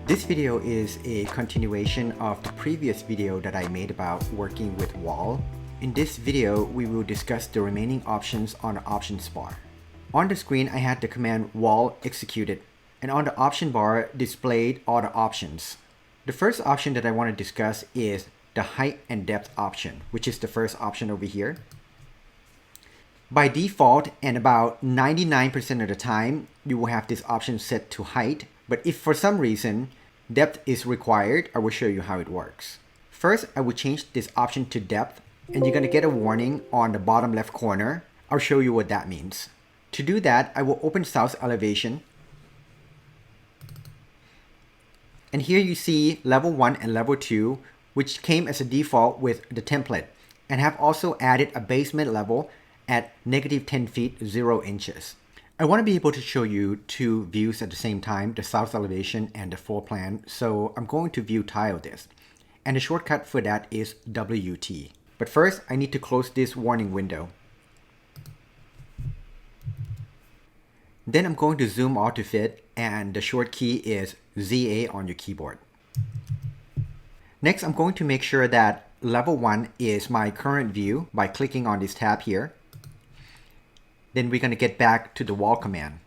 This video is a continuation of the previous video that I made about working with wall. In this video, we will discuss the remaining options on the options bar. On the screen, I had the command wall executed, and on the option bar displayed all the options. The first option that I want to discuss is the height and depth option, which is the first option over here. By default, and about 99% of the time, you will have this option set to height. But if for some reason depth is required, I will show you how it works. First, I will change this option to depth, and you're going to get a warning on the bottom left corner. I'll show you what that means. To do that, I will open South Elevation. And here you see level 1 and level 2, which came as a default with the template, and have also added a basement level at -10 feet 0 inches. I want to be able to show you two views at the same time, the south elevation and the floor plan, so I'm going to view tile this. And the shortcut for that is WT. But first, I need to close this warning window. Then I'm going to zoom all to fit, and the short key is ZA on your keyboard. Next, I'm going to make sure that level 1 is my current view by clicking on this tab here. Then we're going to get back to the wall command.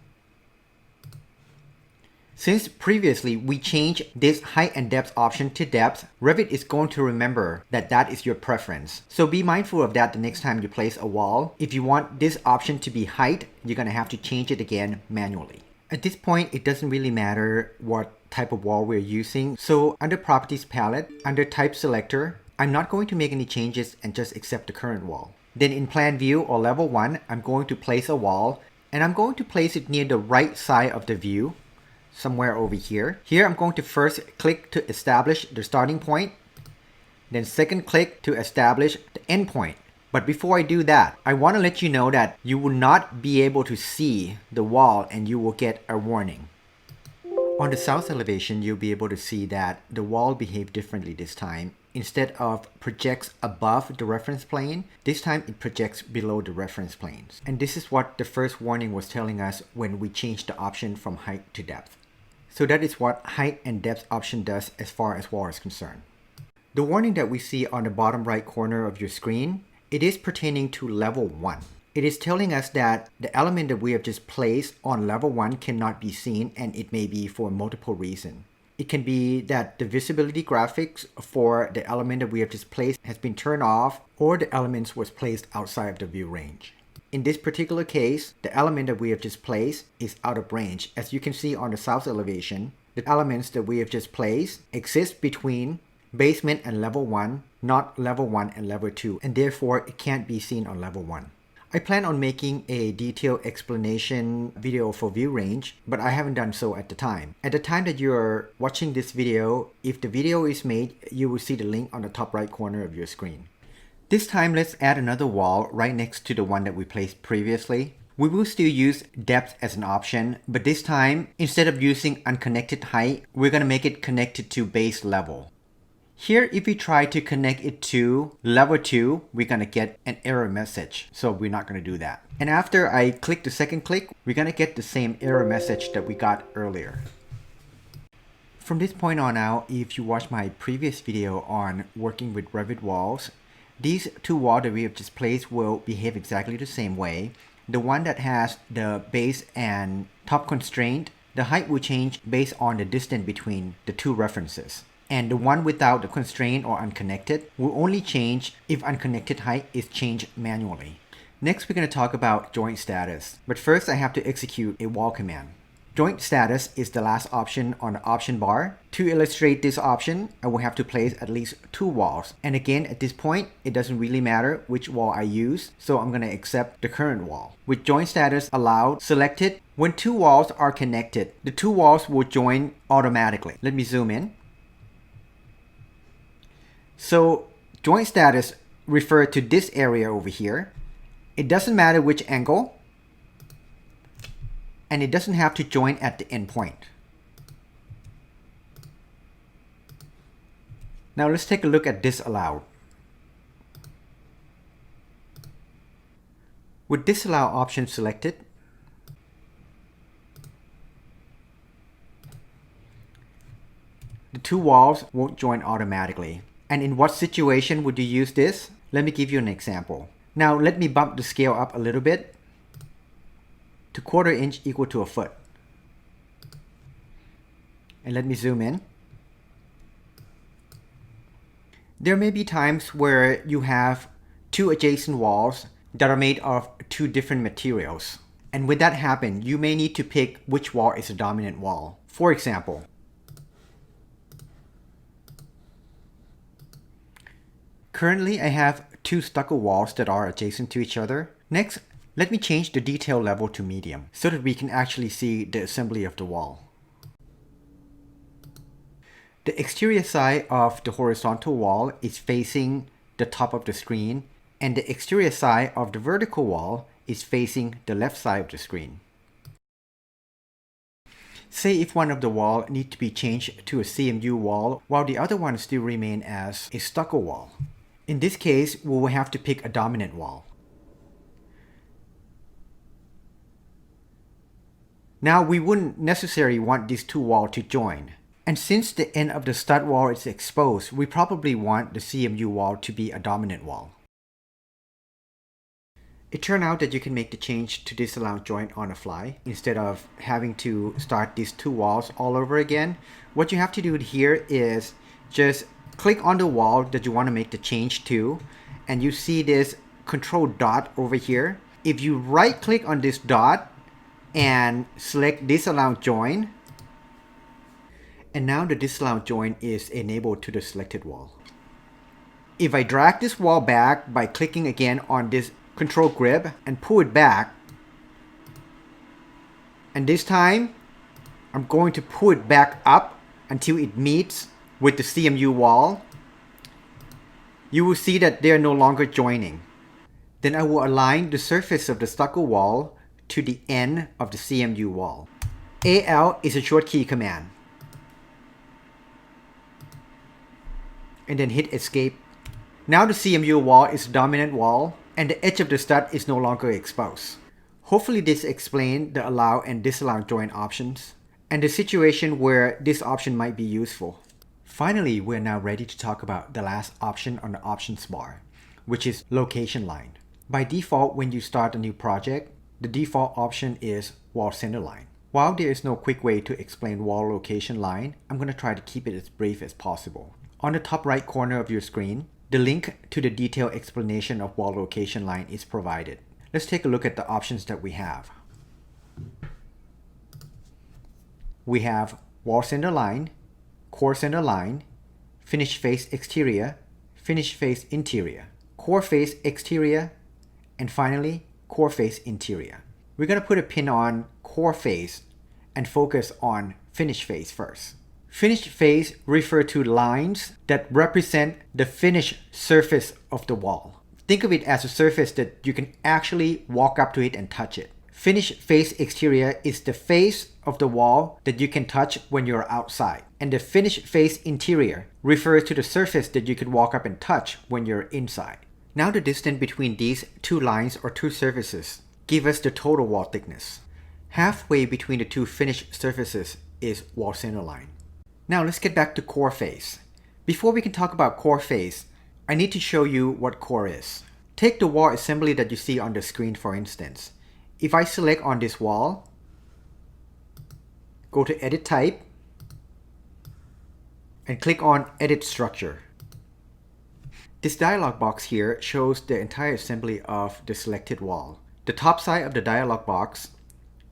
Since previously we changed this height and depth option to depth, Revit is going to remember that that is your preference. So be mindful of that the next time you place a wall. If you want this option to be height, you're going to have to change it again manually. At this point, it doesn't really matter what type of wall we're using. So under Properties palette, under Type Selector, I'm not going to make any changes and just accept the current wall. Then in Plan View or Level 1, I'm going to place a wall, and I'm going to place it near the right side of the view, somewhere over here. Here I'm going to first click to establish the starting point, then second click to establish the end point. But before I do that, I want to let you know that you will not be able to see the wall and you will get a warning. On the south elevation, you'll be able to see that the wall behaved differently this time. Instead of projects above the reference plane, this time it projects below the reference planes. And this is what the first warning was telling us when we changed the option from height to depth. So that is what height and depth option does as far as wall is concerned. The warning that we see on the bottom right corner of your screen, it is pertaining to level 1. It is telling us that the element that we have just placed on level 1 cannot be seen, and it may be for multiple reasons. It can be that the visibility graphics for the element that we have just placed has been turned off, or the elements was placed outside of the view range. In this particular case, the element that we have just placed is out of range. As you can see on the south elevation, the elements that we have just placed exist between basement and level 1, not level 1 and level 2, and therefore it can't be seen on level 1. I plan on making a detailed explanation video for view range, but I haven't done so at the time. At the time that you're watching this video, if the video is made, you will see the link on the top right corner of your screen. This time, let's add another wall right next to the one that we placed previously. We will still use depth as an option, but this time, instead of using unconnected height, we're going to make it connected to base level. Here, if we try to connect it to level 2, we're going to get an error message. So we're not going to do that. And after I click the second click, we're going to get the same error message that we got earlier. From this point on out, if you watch my previous video on working with Revit walls, these two walls that we have just placed will behave exactly the same way. The one that has the base and top constraint, the height will change based on the distance between the two references. And the one without the constraint or unconnected will only change if unconnected height is changed manually. Next, we're going to talk about joint status. But first, I have to execute a wall command. Joint status is the last option on the option bar. To illustrate this option, I will have to place at least 2 walls. And again, at this point, it doesn't really matter which wall I use, so I'm going to accept the current wall. With joint status allowed selected, when 2 walls are connected, the 2 walls will join automatically. Let me zoom in. So joint status refers to this area over here. It doesn't matter which angle, and it doesn't have to join at the endpoint. Now let's take a look at disallowed. With disallow option selected, the two walls won't join automatically. And in what situation would you use this? Let me give you an example. Now let me bump the scale up a little bit to 1/4 inch equal to a foot. And let me zoom in. There may be times where you have two adjacent walls that are made of two different materials. And when that happens, you may need to pick which wall is the dominant wall. For example, currently I have two stucco walls that are adjacent to each other. Next, let me change the detail level to medium so that we can actually see the assembly of the wall. The exterior side of the horizontal wall is facing the top of the screen, and the exterior side of the vertical wall is facing the left side of the screen. Say if one of the wall needs to be changed to a CMU wall while the other one still remain as a stucco wall. In this case, we will have to pick a dominant wall. Now we wouldn't necessarily want these two walls to join. And since the end of the stud wall is exposed, we probably want the CMU wall to be a dominant wall. It turned out that you can make the change to disallow joint on the fly instead of having to start these two walls all over again. What you have to do here is just click on the wall that you want to make the change to, and you see this control dot over here. If you right click on this dot and select disallow joint, and now the disallow joint is enabled to the selected wall. If I drag this wall back by clicking again on this control grip and pull it back, and this time I'm going to pull it back up until it meets with the CMU wall, you will see that they are no longer joining. Then I will align the surface of the stucco wall to the end of the CMU wall. AL is a short key command. And then hit escape. Now the CMU wall is the dominant wall and the edge of the stud is no longer exposed. Hopefully this explains the allow and disallow joint options and the situation where this option might be useful. Finally, we're now ready to talk about the last option on the options bar, which is location line. By default, when you start a new project, the default option is wall center line. While there is no quick way to explain wall location line, I'm going to try to keep it as brief as possible. On the top right corner of your screen, the link to the detailed explanation of wall location line is provided. Let's take a look at the options that we have. We have wall center line, core center line, finish face exterior, finish face interior, core face exterior, and finally, core face interior. We're going to put a pin on core face and focus on finish face first. Finished face refer to lines that represent the finished surface of the wall. Think of it as a surface that you can actually walk up to it and touch it. Finished face exterior is the face of the wall that you can touch when you're outside. And the finished face interior refers to the surface that you can walk up and touch when you're inside. Now the distance between these two lines or two surfaces give us the total wall thickness. Halfway between the two finished surfaces is wall center line. Now let's get back to core face. Before we can talk about core face, I need to show you what core is. Take the wall assembly that you see on the screen for instance. If I select on this wall, go to edit type, and click on edit structure. This dialog box here shows the entire assembly of the selected wall. The top side of the dialog box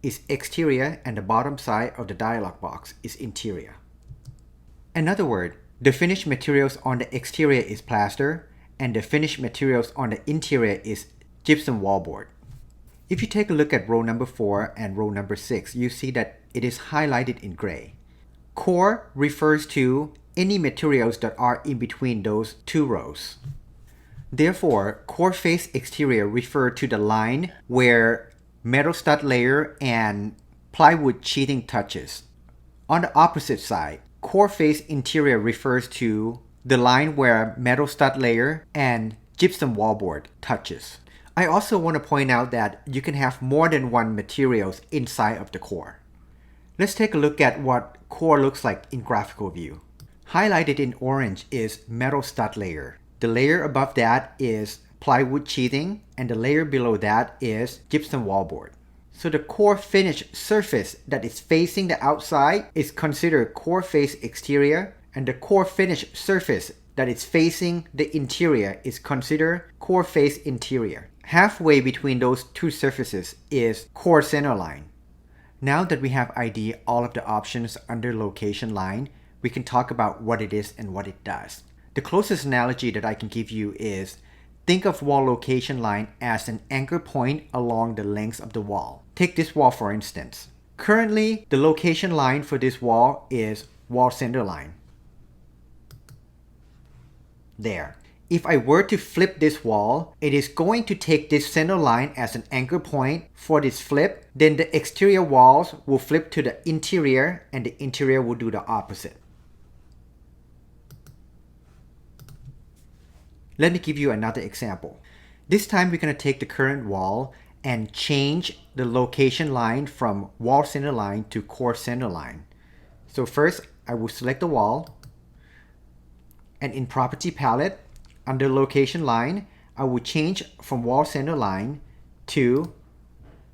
is exterior and the bottom side of the dialog box is interior. In other words, the finished materials on the exterior is plaster and the finished materials on the interior is gypsum wallboard. If you take a look at row number 4 and row number 6, you see that it is highlighted in gray. Core refers to any materials that are in between those two rows. Therefore, core face exterior refer to the line where metal stud layer and plywood sheathing touches. On the opposite side, core face interior refers to the line where metal stud layer and gypsum wallboard touches. I also want to point out that you can have more than one materials inside of the core. Let's take a look at what core looks like in graphical view. Highlighted in orange is metal stud layer. The layer above that is plywood sheathing, and the layer below that is gypsum wallboard. So the core finish surface that is facing the outside is considered core face exterior, and the core finish surface that is facing the interior is considered core face interior. Halfway between those two surfaces is core center line. Now that we have ID all of the options under location line, we can talk about what it is and what it does. The closest analogy that I can give you is, think of wall location line as an anchor point along the length of the wall. Take this wall for instance. Currently, the location line for this wall is wall center line. There. If I were to flip this wall, it is going to take this center line as an anchor point for this flip. Then the exterior walls will flip to the interior, and the interior will do the opposite. Let me give you another example. This time we're going to take the current wall and change the location line from wall center line to core center line. So first, I will select the wall, and in property palette, under location line, I will change from wall center line to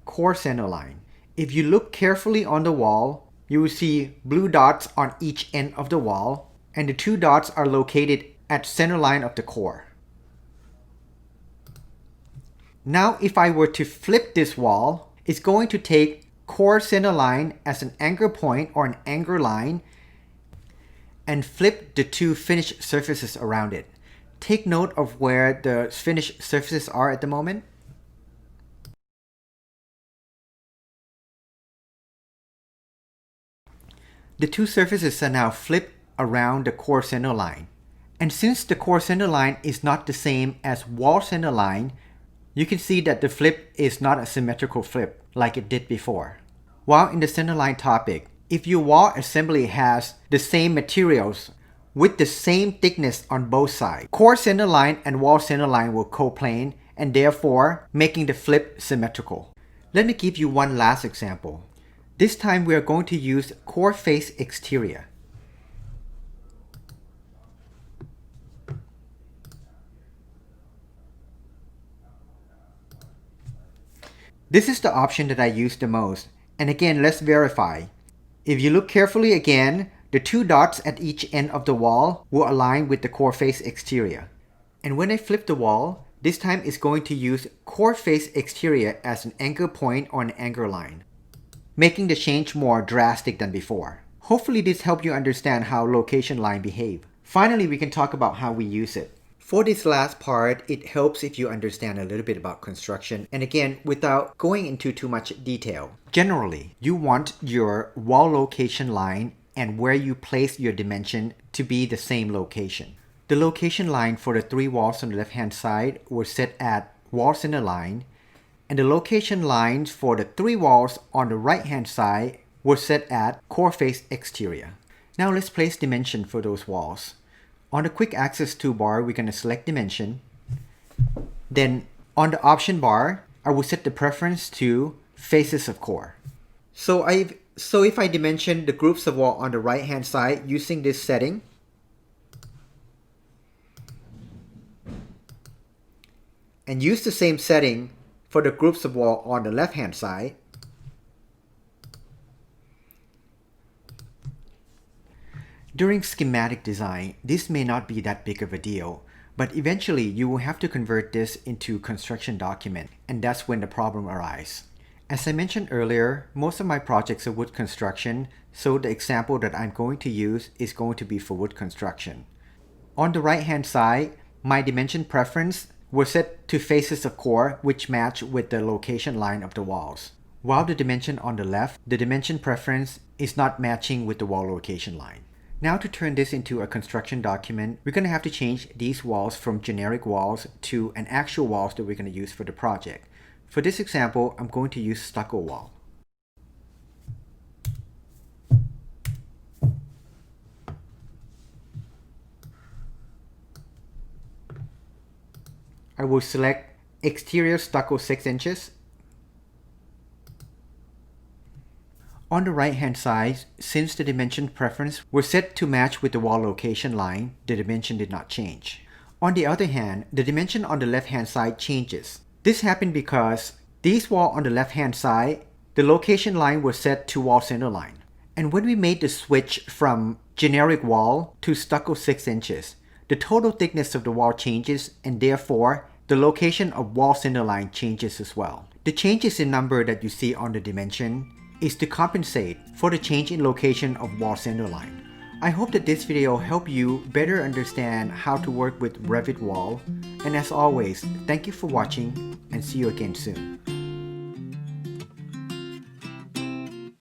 core center line. If you look carefully on the wall, you will see blue dots on each end of the wall, and the two dots are located at center line of the core. Now if I were to flip this wall, it's going to take core center line as an anchor point or an anchor line and flip the two finished surfaces around it. Take note of where the finished surfaces are at the moment. The two surfaces are now flipped around the core center line. And since the core center line is not the same as wall center line, you can see that the flip is not a symmetrical flip like it did before. While in the centerline topic, if your wall assembly has the same materials with the same thickness on both sides, core centerline and wall centerline will coplane and therefore making the flip symmetrical. Let me give you one last example. This time we are going to use core face exterior. This is the option that I use the most. And again, let's verify. If you look carefully again, the two dots at each end of the wall will align with the core face exterior. And when I flip the wall, this time it's going to use core face exterior as an anchor point or an anchor line, making the change more drastic than before. Hopefully this helped you understand how location line behave. Finally, we can talk about how we use it. For this last part, it helps if you understand a little bit about construction, and again, without going into too much detail. Generally, you want your wall location line and where you place your dimension to be the same location. The location line for the three walls on the left-hand side were set at wall center line, and the location lines for the three walls on the right-hand side were set at core face exterior. Now let's place dimension for those walls. On the quick access toolbar, we're going to select dimension. Then on the option bar, I will set the preference to faces of core. So if I dimension the groups of wall on the right hand side using this setting, and use the same setting for the groups of wall on the left hand side, during schematic design, this may not be that big of a deal, but eventually you will have to convert this into construction document, and that's when the problem arises. As I mentioned earlier, most of my projects are wood construction, so the example that I'm going to use is going to be for wood construction. On the right hand side, my dimension preference was set to faces of core, which match with the location line of the walls. While the dimension on the left, the dimension preference is not matching with the wall location line. Now to turn this into a construction document, we're going to have to change these walls from generic walls to an actual walls that we're going to use for the project. For this example, I'm going to use stucco wall. I will select exterior stucco 6 inches. On the right hand side, since the dimension preference were set to match with the wall location line, the dimension did not change. On the other hand, the dimension on the left hand side changes. This happened because these walls on the left hand side, the location line was set to wall center line. And when we made the switch from generic wall to stucco 6 inches, the total thickness of the wall changes, and therefore the location of wall center line changes as well. The changes in number that you see on the dimension is to compensate for the change in location of wall center line. I hope that this video helped you better understand how to work with Revit wall, and as always, thank you for watching and see you again soon.